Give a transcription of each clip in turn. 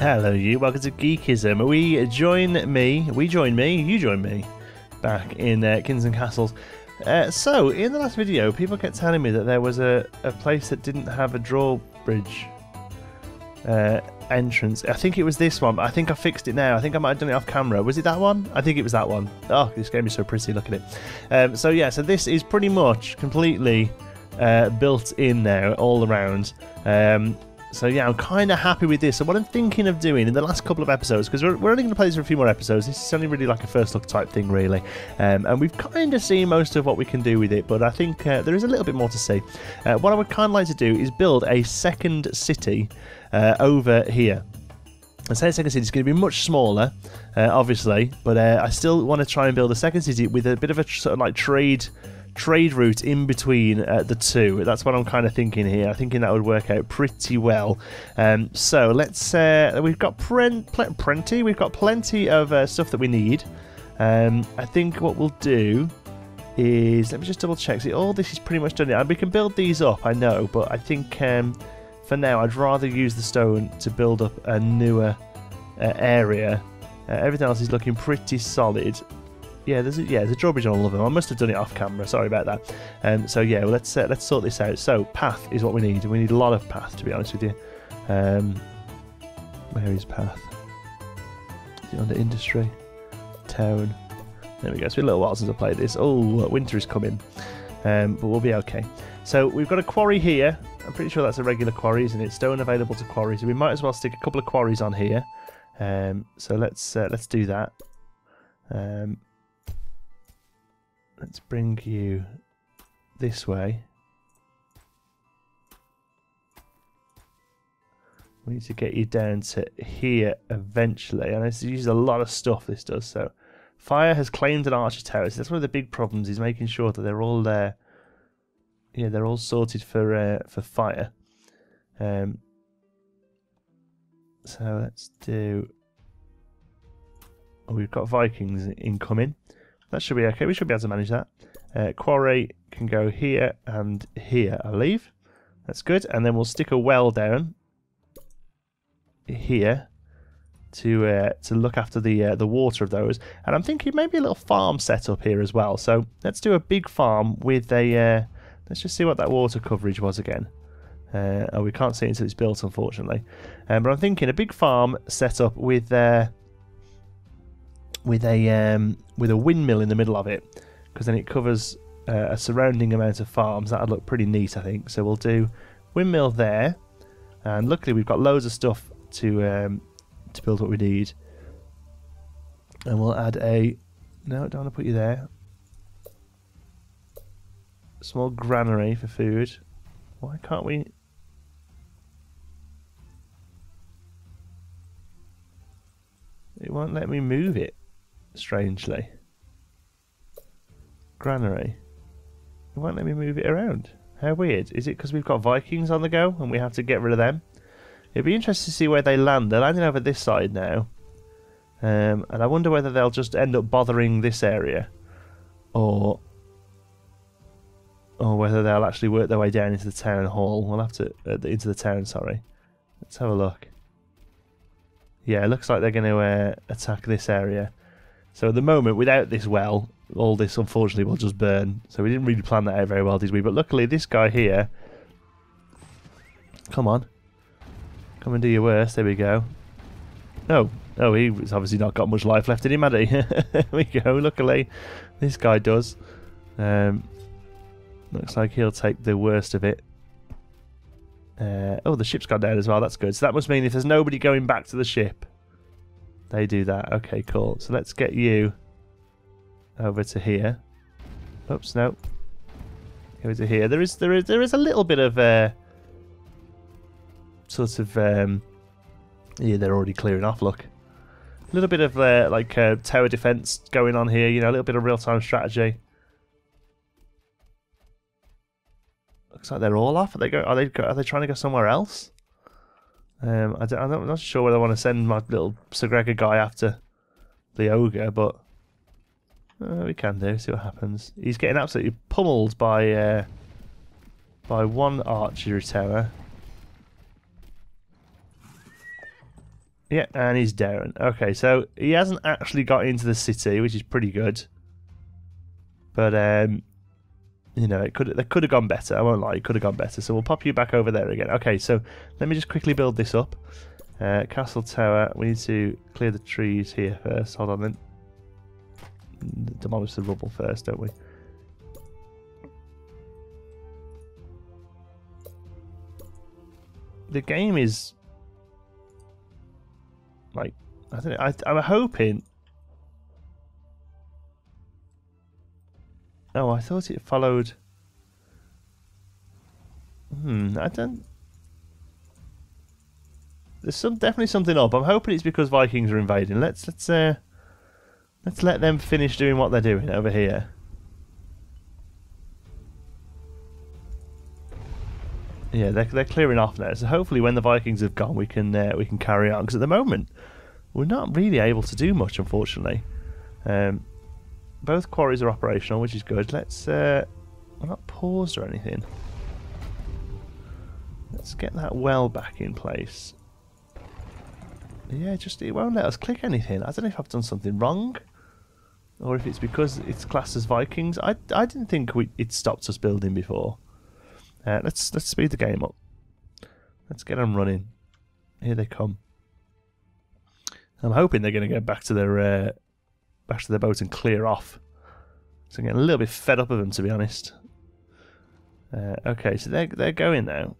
Hello you, welcome to Geekism. You join me, back in Kings and Castles. So, in the last video, people kept telling me that there was a place that didn't have a drawbridge entrance. I think it was this one, but I think I fixed it now. I think I might have done it off camera. Was it that one? I think it was that one. Oh, this game is so pretty, look at it. So this is pretty much completely built in now, all around. So yeah, I'm kind of happy with this. So what I'm thinking of doing in the last couple of episodes, because we're only going to play this for a few more episodes, this is only really like a first look type thing really, and we've kind of seen most of what we can do with it, but I think there is a little bit more to see. What I would kind of like to do is build a second city over here. I say a second city is going to be much smaller, obviously, but I still want to try and build a second city with a bit of a sort of like trade route in between the two. That's what I'm kind of thinking here. I'm thinking that would work out pretty well. So let's we've got plenty of stuff that we need. I think what we'll do is, let me just double check. See, all this is pretty much done. And we can build these up, I know, but I think for now I'd rather use the stone to build up a newer area. Everything else is looking pretty solid. Yeah, there's a drawbridge on all of them. I must have done it off camera. Sorry about that. So yeah, well, let's sort this out. So path is what we need. We need a lot of path, to be honest with you. Where is path? Is it under industry? Town. There we go. It's been a little while since I played this. Oh, winter is coming, but we'll be okay. So we've got a quarry here. I'm pretty sure that's a regular quarry, isn't it? Stone available to quarry. So we might as well stick a couple of quarries on here. So let's do that. Let's bring you this way. We need to get you down to here eventually. And this uses a lot of stuff, this does. So fire has claimed an archer tower. So that's one of the big problems, is making sure that they're all there. Yeah, they're all sorted for fire. So let's do... Oh, we've got Vikings incoming. That should be okay. We should be able to manage that. Quarry can go here and here, I believe. That's good. And then we'll stick a well down here to look after the water of those. And I'm thinking maybe a little farm set up here as well. So let's do a big farm with a... let's just see what that water coverage was again. Oh, we can't see it until it's built, unfortunately. But I'm thinking a big farm set up with a windmill in the middle of it, because then it covers a surrounding amount of farms. That'd look pretty neat, I think. So we'll do windmill there, and luckily we've got loads of stuff to build what we need. And we'll add a... No, don't want to put you there. Small granary for food. Why can't we... It won't let me move it, strangely. Granary. It won't let me move it around. How weird. Is it because we've got Vikings on the go and we have to get rid of them? It'd be interesting to see where they land. They're landing over this side now. And I wonder whether they'll just end up bothering this area. Or whether they'll actually work their way down into the town hall. We'll have to... into the town, sorry. Let's have a look. Yeah, it looks like they're going to attack this area. So at the moment, without this well, all this unfortunately will just burn. So we didn't really plan that out very well, did we? But luckily this guy here... Come on. Come and do your worst. There we go. Oh, he's obviously not got much life left in him, had he? There we go. Luckily, this guy does. Looks like he'll take the worst of it. Oh, the ship's gone down as well. That's good. So that must mean if there's nobody going back to the ship, they do that. Okay, cool. So let's get you over to here. Oops, no. Over to here. There is a little bit of sort of yeah, they're already clearing off. Look, a little bit of tower defense going on here. You know, a little bit of real-time strategy. Looks like they're all off. Are they trying to go somewhere else? I'm not sure whether I want to send my little Sir Gregor guy after the ogre, but we can do. See what happens. He's getting absolutely pummeled by one archery tower. Yeah, and he's down. Okay, so he hasn't actually got into the city, which is pretty good. But you know, they could have gone better. I won't lie, it could have gone better. So we'll pop you back over there again. Okay, so let me just quickly build this up. Castle tower. We need to clear the trees here first. Hold on then. Demolish the rubble first, don't we? The game is like, I don't know, I'm hoping. Oh, I thought it followed. I don't. There's definitely something up. I'm hoping it's because Vikings are invading. Let's let them finish doing what they're doing over here. Yeah, they're clearing off now. So hopefully, when the Vikings have gone, we can carry on. Because at the moment, we're not really able to do much, unfortunately. Both quarries are operational, which is good. Let's we're not paused or anything. Let's get that well back in place. Yeah, it won't let us click anything. I don't know if I've done something wrong, or if it's because it's classed as Vikings. I didn't think it stopped us building before. Let's speed the game up. Let's get them running. Here they come. I'm hoping they're going to go back to their boat and clear off. So I'm getting a little bit fed up of them, to be honest. Okay, so they're going now.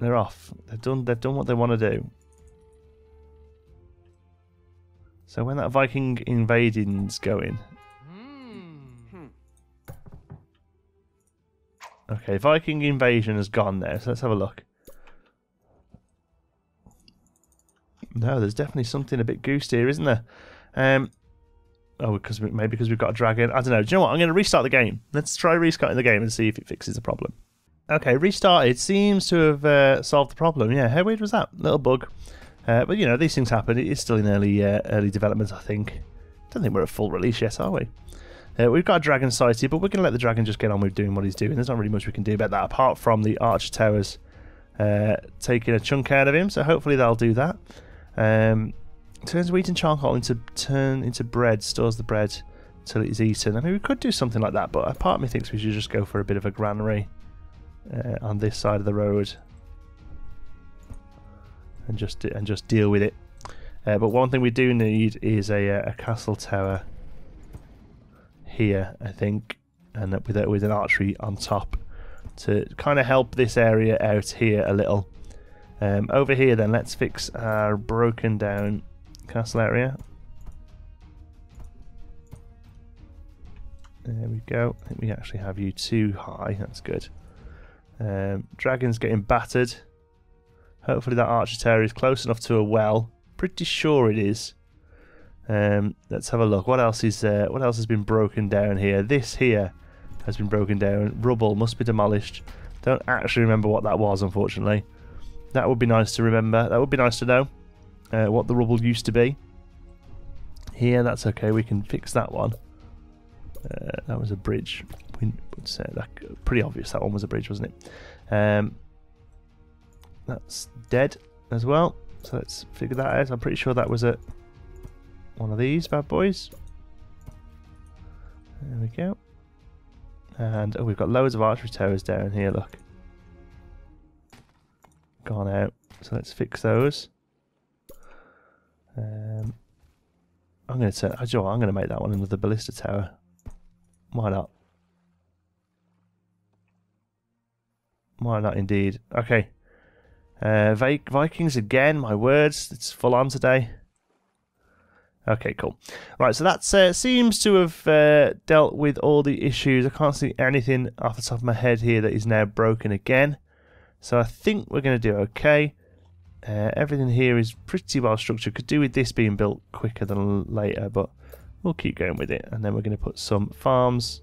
They're off. They've done what they want to do. So when that Viking invading's going. Okay, Viking invasion has gone now, so let's have a look. No, there's definitely something a bit goosed here, isn't there? Oh, maybe because we've got a dragon. I don't know. Do you know what? I'm going to restart the game. Let's try restarting the game and see if it fixes the problem. Okay, restarted. Seems to have solved the problem. Yeah, how weird was that? Little bug. But you know, these things happen. It is still in early development, I think. Don't think we're at full release yet, are we? We've got a dragon sighted, but we're going to let the dragon just get on with doing what he's doing. There's not really much we can do about that, apart from the archer towers taking a chunk out of him. So hopefully they'll do that. Turns wheat and charcoal into bread. Stores the bread until it is eaten. I mean, we could do something like that, but a part of me thinks we should just go for a bit of a granary on this side of the road and just deal with it. But one thing we do need is a castle tower here, I think, and with an archery on top to kind of help this area out here a little. Over here then, let's fix our broken down castle area. There we go. I think we actually have you too high. That's good. Dragon's getting battered. Hopefully that archer tower is close enough to a well. Pretty sure it is. Let's have a look. What else is what else has been broken down here? This here has been broken down. Rubble must be demolished. Don't actually remember what that was, unfortunately. That would be nice to remember. That would be nice to know what the rubble used to be. Here, that's okay. We can fix that one. That was a bridge. We would say that pretty obvious. That one was a bridge, wasn't it? That's dead as well. So let's figure that out. I'm pretty sure that was one of these bad boys. There we go. And oh, we've got loads of archery towers down here. Look, gone out. So let's fix those. I'm going to make that one another ballista tower. Why not? Why not, indeed? Okay. Vikings again. My words, it's full on today. Okay, cool. Right, so that seems to have dealt with all the issues. I can't see anything off the top of my head here that is now broken again. So I think we're going to do okay. Everything here is pretty well structured. Could do with this being built quicker than later, but we'll keep going with it. And then we're going to put some farms.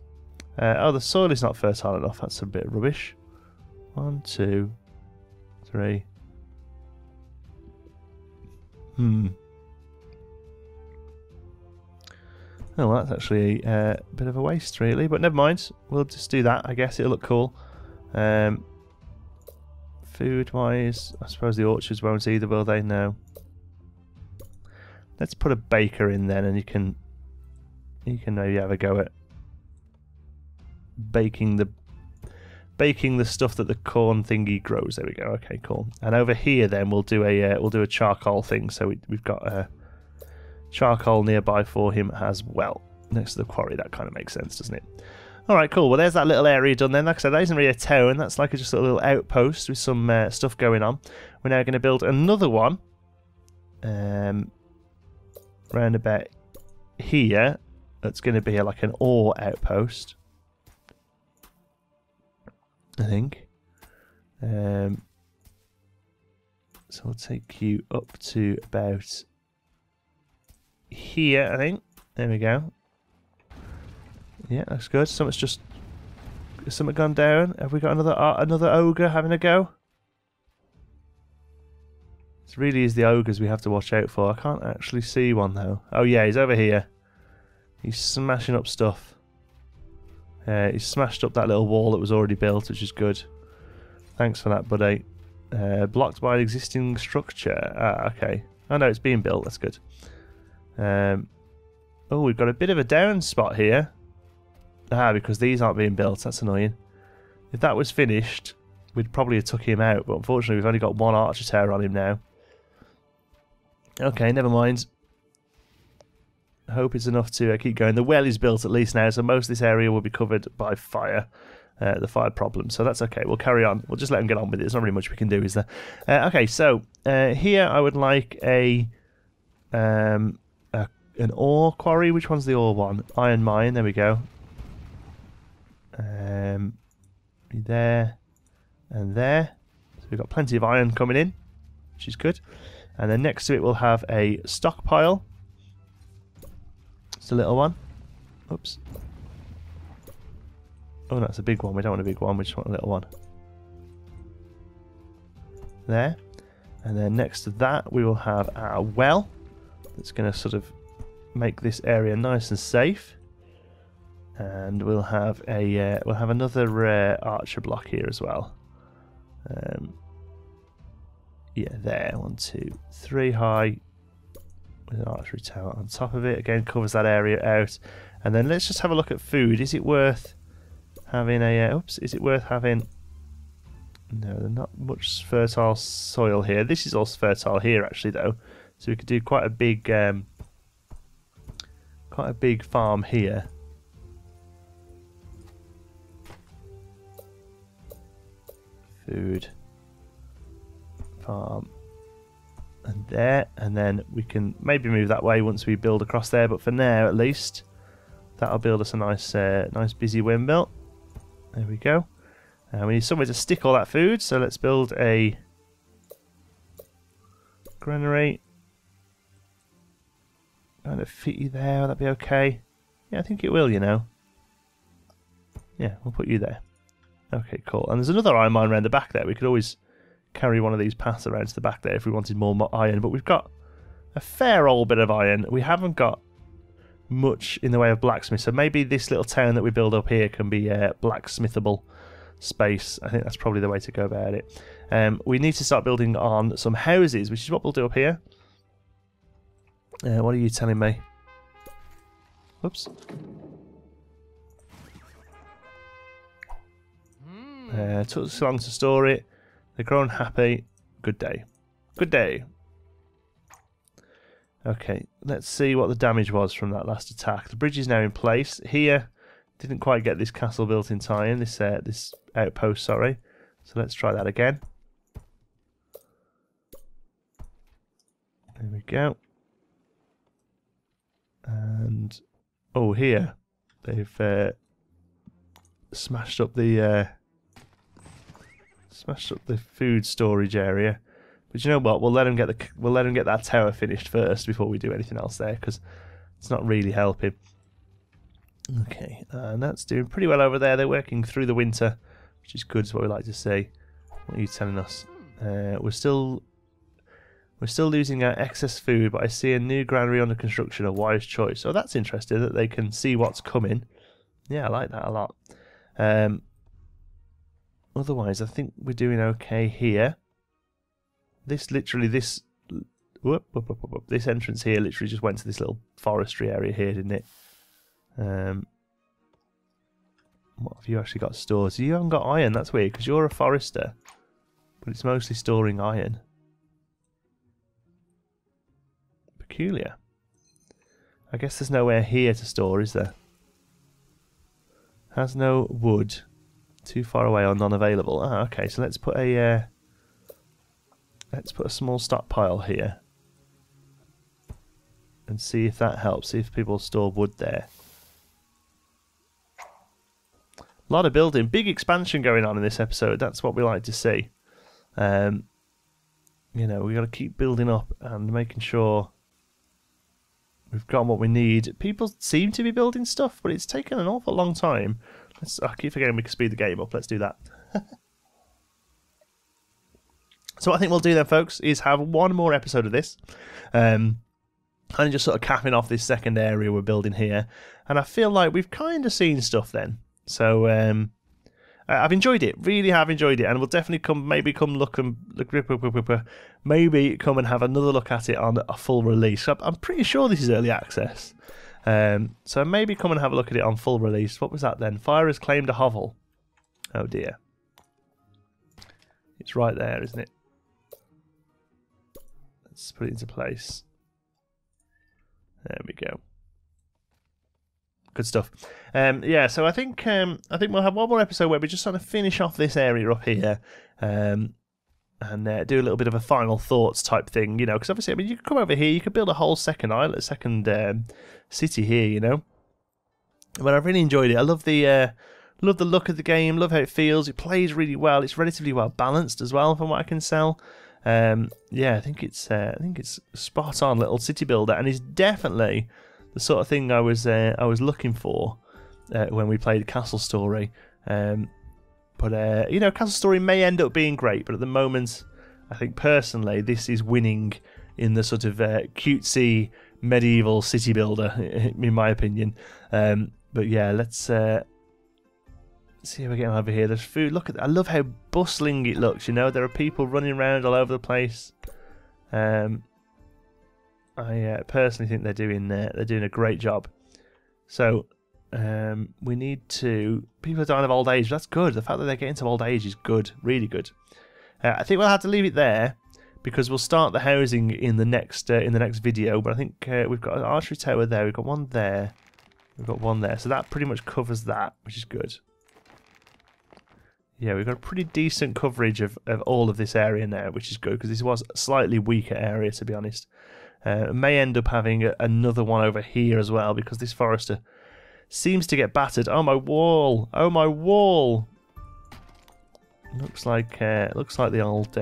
Oh, the soil is not fertile enough. That's a bit of rubbish. 1, 2, 3. Oh, well, that's actually a bit of a waste, really. But never mind. We'll just do that. I guess it'll look cool. Fill Food-wise, I suppose the orchards won't either, will they? No. Let's put a baker in then, and you can maybe have a go at baking the stuff that the corn thingy grows. There we go. Okay, cool. And over here, then we'll do a charcoal thing. So we've got charcoal nearby for him as well, next to the quarry. That kind of makes sense, doesn't it? All right, cool. Well, there's that little area done then. Like I said, that isn't really a town. That's like just a little outpost with some stuff going on. We're now going to build another one round about here. That's going to be like an ore outpost, I think. So I'll take you up to about here, I think. There we go. Yeah, that's good. Something gone down. Have we got another ogre having a go? It really is the ogres we have to watch out for. I can't actually see one though. Oh yeah, he's over here. He's smashing up stuff. He's smashed up that little wall that was already built, which is good. Thanks for that, buddy. Blocked by an existing structure. Ah, okay. Oh no, it's being built. That's good. Oh, we've got a bit of a down spot here. Ah, because these aren't being built. That's annoying. If that was finished, we'd probably have took him out. But unfortunately, we've only got one archer tower on him now. Okay, never mind. I hope it's enough to keep going. The well is built at least now, so most of this area will be covered by fire. The fire problem. So that's okay. We'll carry on. We'll just let him get on with it. There's not really much we can do, is there? Okay, so here I would like an ore quarry. Which one's the ore one? Iron mine. There we go. There and there. So we've got plenty of iron coming in, which is good. And then next to it we'll have a stockpile. It's a little one. Oops. Oh, that's a big one. We don't want a big one. We just want a little one. There. And then next to that we will have our well. That's going to sort of make this area nice and safe. And we'll have another archer block here as well. Yeah, there. 1, 2, 3 high. With an archery tower on top of it. Again, covers that area out. And then let's just have a look at food. Is it worth having is it worth having... No, there's not much fertile soil here. This is also fertile here, actually, though. So we could do quite a big farm here. Food farm and there, and then we can maybe move that way once we build across there, but for now at least that'll build us a nice busy windmill. There we go. We need somewhere to stick all that food, so let's build a granary. Kind of fit you there. Will that be okay? Yeah, I think it will, you know. Yeah, we'll put you there. Okay, cool. And there's another iron mine around the back there. We could always carry one of these paths around to the back there if we wanted more iron, but we've got a fair old bit of iron. We haven't got much in the way of blacksmith, so maybe this little town that we build up here can be blacksmithable space. I think that's probably the way to go about it. We need to start building on some houses, which is what we'll do up here. What are you telling me? Whoops. Took so long to store it. They're grown happy. Good day. Good day. Okay, let's see what the damage was from that last attack. The bridge is now in place. Here, didn't quite get this castle built in time. This outpost, sorry. So let's try that again. There we go. And oh, here they've smashed up the food storage area. But you know what? We'll let them get that tower finished first before we do anything else there, because it's not really helping. Okay, and that's doing pretty well over there. They're working through the winter, which is good. Is what we like to see. What are you telling us? We're still losing our excess food, but I see a new granary under construction. A wise choice. So that's interesting that they can see what's coming. Yeah, I like that a lot. otherwise, I think we're doing okay here. This entrance here literally just went to this little forestry area here, didn't it? What have you actually got stored? So you haven't got iron. That's weird because you're a forester, but it's mostly storing iron. Peculiar. I guess there's nowhere here to store, is there? Has no wood. Too far away or non-available. Ah, okay. So let's put a small stockpile here and see if that helps. See if people store wood there. A lot of building, big expansion going on in this episode. That's what we like to see. You know, we got to keep building up and making sure we've got what we need. People seem to be building stuff, but it's taken an awful long time. I keep forgetting we can speed the game up. Let's do that. So what I think we'll do then, folks, is have one more episode of this. And just sort of capping off this second area we're building here. And I feel like we've kind of seen stuff then. So I've enjoyed it. Really have enjoyed it. And we'll definitely come and have another look at it on a full release. I'm pretty sure this is early access. So maybe come and have a look at it on full release. What was that then? Fire has claimed a hovel. Oh dear. It's right there, isn't it? Let's put it into place. There we go. Good stuff. Yeah, so I think we'll have one more episode where we just sort of finish off this area up here, and do a little bit of a final thoughts type thing, you know. Because obviously, I mean, you could come over here, you could build a whole second island, city here, you know. But I've really enjoyed it. I love the look of the game, love how it feels. It plays really well. It's relatively well balanced as well, from what I can tell. Yeah, I think it's spot on little city builder, and it's definitely the sort of thing I was looking for when we played Castle Story. But you know, Castle Story may end up being great, but at the moment, I think personally this is winning in the sort of cutesy medieval city builder, in my opinion. But yeah, let's see how we're getting over here. There's food. Look at that. I love how bustling it looks. You know, there are people running around all over the place. I personally think they're doing a great job. So we need to. People are dying of old age. That's good. The fact that they're getting to old age is good. Really good. I think we'll have to leave it there because we'll start the housing in the next video. But I think we've got an archery tower there. We've got one there. We've got one there. So that pretty much covers that, which is good. Yeah, we've got a pretty decent coverage of all of this area now, which is good because this was a slightly weaker area, to be honest. May end up having another one over here as well because this forester seems to get battered. Oh my wall! Oh my wall! Looks like the old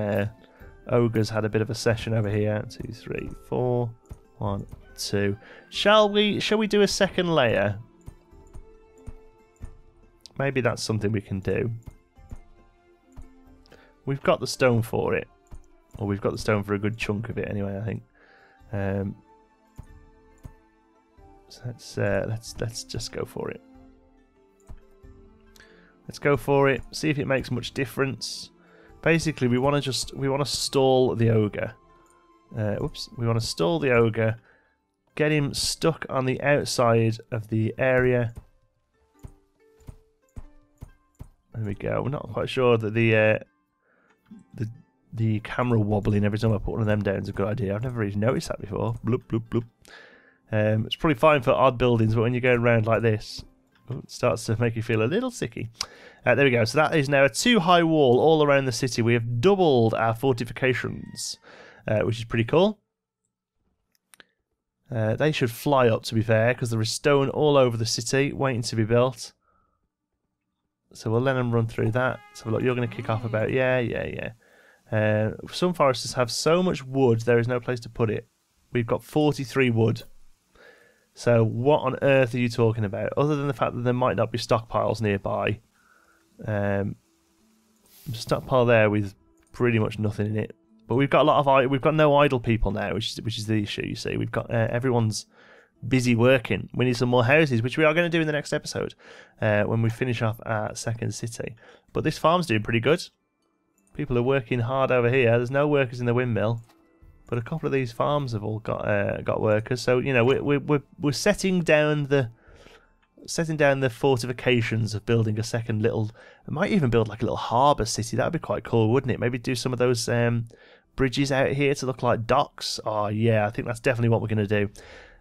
ogres had a bit of a session over here. 2, 3, 4, 1, 2. Shall we do a second layer? Maybe that's something we can do. We've got the stone for it, or we've got the stone for a good chunk of it anyway. I think. So let's just go for it. Let's go for it. See if it makes much difference. Basically, we want to stall the ogre. We want to stall the ogre. Get him stuck on the outside of the area. There we go. We're not quite sure that the camera wobbling every time I put one of them down is a good idea. I've never really noticed that before. Bloop, bloop, bloop. It's probably fine for odd buildings, but when you're going around like this, it starts to make you feel a little sicky. There we go. So that is now a 2-high wall all around the city. We have doubled our fortifications, which is pretty cool. They should fly up, to be fair, because there is stone all over the city waiting to be built. So we'll let them run through that. So look, you're going to kick off about, yeah. Some foresters have so much wood, there is no place to put it. We've got 43 wood. So what on earth are you talking about? Other than the fact that there might not be stockpiles nearby. Stockpile there with pretty much nothing in it. But we've got a lot of we've got no idle people now, which is the issue. You see, we've got everyone's busy working. We need some more houses, which we are going to do in the next episode when we finish off our second city. But this farm's doing pretty good. People are working hard over here. There's no workers in the windmill, but a couple of these farms have all got workers. So you know we're setting down the fortifications of building a second little. I might even build like a little harbour city. That would be quite cool, wouldn't it? Maybe do some of those bridges out here to look like docks. Oh yeah, I think that's definitely what we're going to do.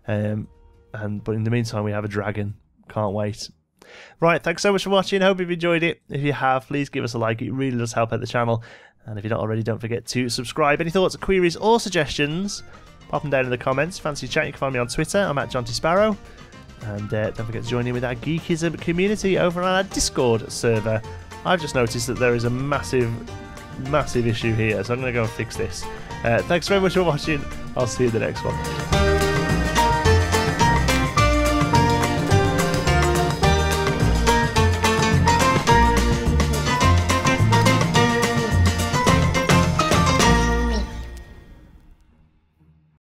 But in the meantime, we have a dragon. Can't wait. Right, thanks so much for watching. Hope you've enjoyed it. If you have, please give us a like. It really does help out the channel. And if you're not already, don't forget to subscribe. Any thoughts, queries, or suggestions, pop them down in the comments. Fancy chat, you can find me on Twitter. I'm at JontySparrow. And don't forget to join in with our geekism community over on our Discord server. I've just noticed that there is a massive issue here, so I'm going to go and fix this. Thanks very much for watching. I'll see you in the next one.